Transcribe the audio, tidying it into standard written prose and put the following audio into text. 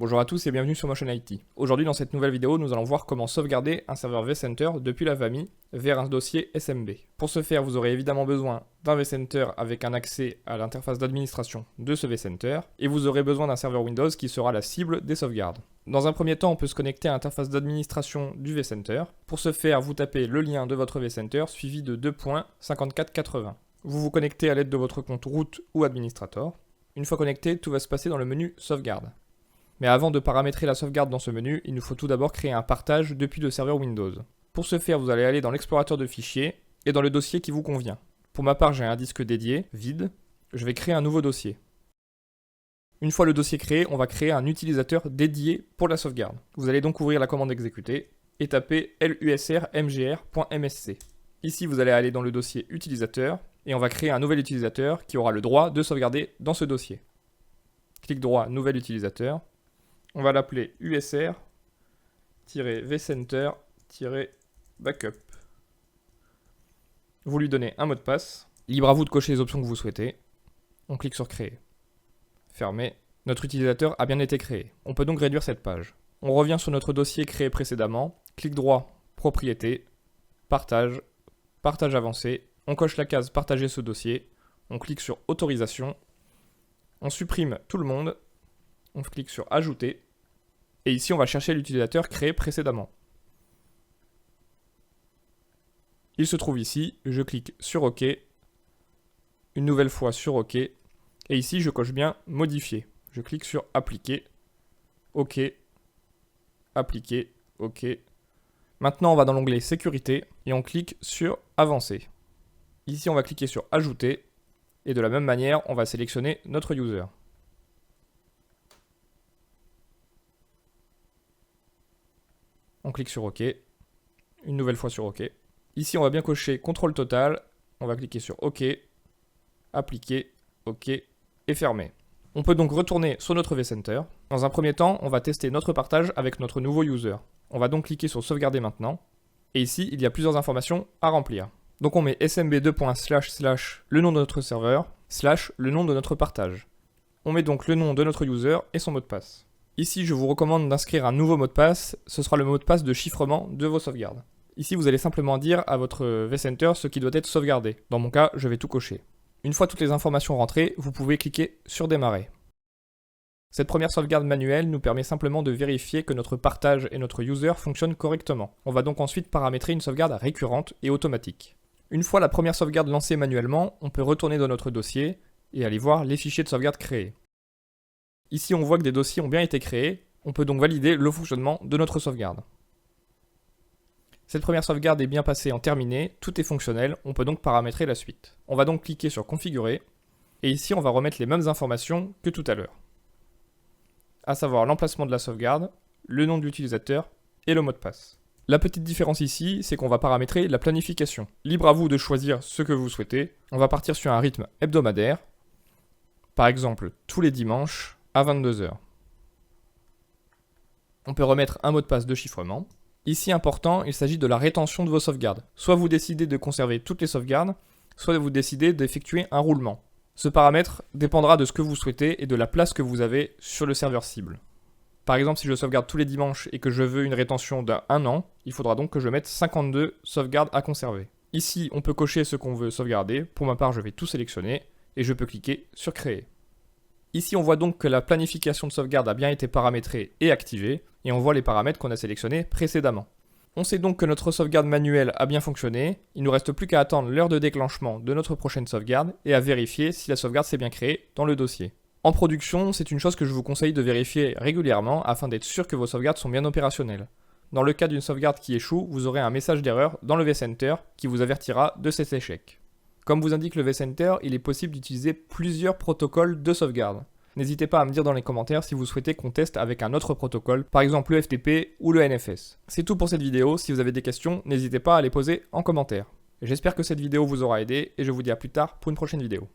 Bonjour à tous et bienvenue sur Motion IT. Aujourd'hui dans cette nouvelle vidéo, nous allons voir comment sauvegarder un serveur vCenter depuis la famille vers un dossier SMB. Pour ce faire, vous aurez évidemment besoin d'un vCenter avec un accès à l'interface d'administration de ce vCenter et vous aurez besoin d'un serveur Windows qui sera la cible des sauvegardes. Dans un premier temps, on peut se connecter à l'interface d'administration du vCenter. Pour ce faire, vous tapez le lien de votre vCenter suivi de 2.5480. Vous vous connectez à l'aide de votre compte root ou administrator. Une fois connecté, tout va se passer dans le menu sauvegarde. Mais avant de paramétrer la sauvegarde dans ce menu, il nous faut tout d'abord créer un partage depuis le serveur Windows. Pour ce faire, vous allez aller dans l'explorateur de fichiers et dans le dossier qui vous convient. Pour ma part, j'ai un disque dédié, vide. Je vais créer un nouveau dossier. Une fois le dossier créé, on va créer un utilisateur dédié pour la sauvegarde. Vous allez donc ouvrir la commande exécuter et taper lusr-mgr.msc. Ici, vous allez aller dans le dossier utilisateur et on va créer un nouvel utilisateur qui aura le droit de sauvegarder dans ce dossier. Clic droit, nouvel utilisateur. On va l'appeler usr-vcenter-backup. Vous lui donnez un mot de passe. Libre à vous de cocher les options que vous souhaitez. On clique sur créer. Fermé. Notre utilisateur a bien été créé. On peut donc réduire cette page. On revient sur notre dossier créé précédemment. Clic droit, propriété, partage, partage avancé. On coche la case partager ce dossier. On clique sur autorisation. On supprime tout le monde. On clique sur ajouter. Et ici, on va chercher l'utilisateur créé précédemment. Il se trouve ici. Je clique sur OK. Une nouvelle fois sur OK. Et ici, je coche bien modifier. Je clique sur appliquer. OK. Appliquer. OK. Maintenant, on va dans l'onglet sécurité et on clique sur avancer. Ici, on va cliquer sur ajouter. Et de la même manière, on va sélectionner notre user. On clique sur OK. Une nouvelle fois sur OK. Ici, on va bien cocher contrôle total. On va cliquer sur OK. Appliquer. OK. Et fermer. On peut donc retourner sur notre vCenter. Dans un premier temps, on va tester notre partage avec notre nouveau user. On va donc cliquer sur sauvegarder maintenant. Et ici, il y a plusieurs informations à remplir. Donc on met smb2.// le nom de notre serveur, / le nom de notre partage. On met donc le nom de notre user et son mot de passe. Ici, je vous recommande d'inscrire un nouveau mot de passe, ce sera le mot de passe de chiffrement de vos sauvegardes. Ici, vous allez simplement dire à votre vCenter ce qui doit être sauvegardé. Dans mon cas, je vais tout cocher. Une fois toutes les informations rentrées, vous pouvez cliquer sur démarrer. Cette première sauvegarde manuelle nous permet simplement de vérifier que notre partage et notre user fonctionnent correctement. On va donc ensuite paramétrer une sauvegarde récurrente et automatique. Une fois la première sauvegarde lancée manuellement, on peut retourner dans notre dossier et aller voir les fichiers de sauvegarde créés. Ici, on voit que des dossiers ont bien été créés. On peut donc valider le fonctionnement de notre sauvegarde. Cette première sauvegarde est bien passée en terminé, tout est fonctionnel, on peut donc paramétrer la suite. On va donc cliquer sur configurer, et ici on va remettre les mêmes informations que tout à l'heure. À savoir l'emplacement de la sauvegarde, le nom de l'utilisateur et le mot de passe. La petite différence ici, c'est qu'on va paramétrer la planification. Libre à vous de choisir ce que vous souhaitez. On va partir sur un rythme hebdomadaire. Par exemple, tous les dimanches à 22 h. On peut remettre un mot de passe de chiffrement. Ici, important, il s'agit de la rétention de vos sauvegardes. Soit vous décidez de conserver toutes les sauvegardes, soit vous décidez d'effectuer un roulement. Ce paramètre dépendra de ce que vous souhaitez et de la place que vous avez sur le serveur cible. Par exemple, si je sauvegarde tous les dimanches et que je veux une rétention d'un an, il faudra donc que je mette 52 sauvegardes à conserver. Ici, on peut cocher ce qu'on veut sauvegarder. Pour ma part, je vais tout sélectionner et je peux cliquer sur créer. Ici, on voit donc que la planification de sauvegarde a bien été paramétrée et activée, et on voit les paramètres qu'on a sélectionnés précédemment. On sait donc que notre sauvegarde manuelle a bien fonctionné, il ne nous reste plus qu'à attendre l'heure de déclenchement de notre prochaine sauvegarde, et à vérifier si la sauvegarde s'est bien créée dans le dossier. En production, c'est une chose que je vous conseille de vérifier régulièrement, afin d'être sûr que vos sauvegardes sont bien opérationnelles. Dans le cas d'une sauvegarde qui échoue, vous aurez un message d'erreur dans le vCenter qui vous avertira de cet échec. Comme vous indique le vCenter, il est possible d'utiliser plusieurs protocoles de sauvegarde. N'hésitez pas à me dire dans les commentaires si vous souhaitez qu'on teste avec un autre protocole, par exemple le FTP ou le NFS. C'est tout pour cette vidéo, si vous avez des questions, n'hésitez pas à les poser en commentaire. J'espère que cette vidéo vous aura aidé et je vous dis à plus tard pour une prochaine vidéo.